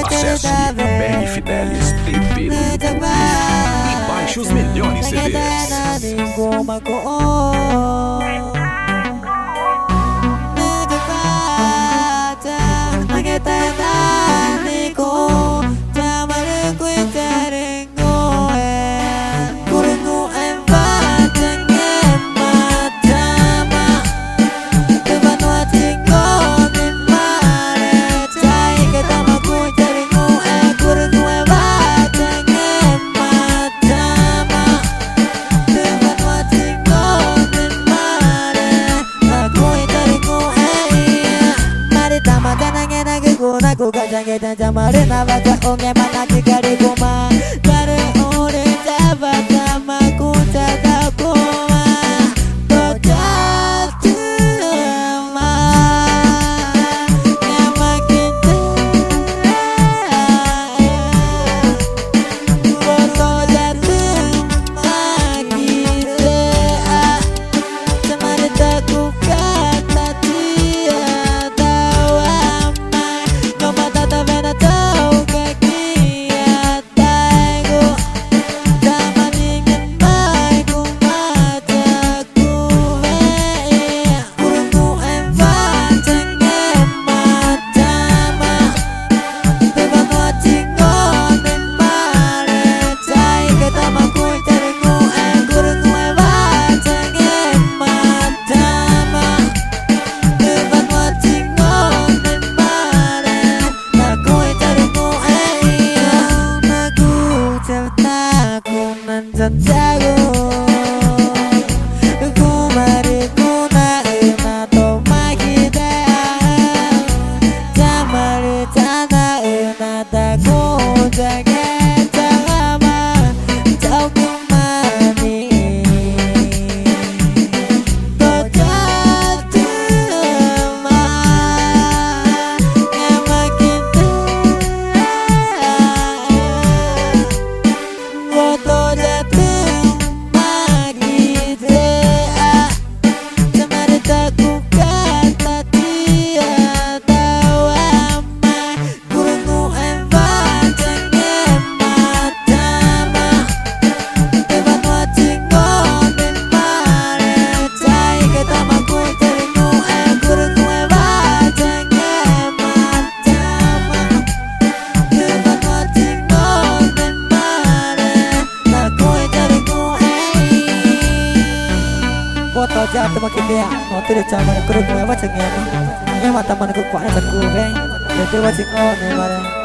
Acesse BR Fidelis TV e baixe os melhores CDs. Aku gak kita jamarin abad onge mana kikari kuma dari ore jabat sama ku jaga kuma bocah cuma ngamakin foto jatuh lagi sama ditaku kata dia Foto jatuh makin dia Nanti dia caman keruk gue wajahnya Ini mata mana kukuannya terkureng Jadi wajah kau nih bareng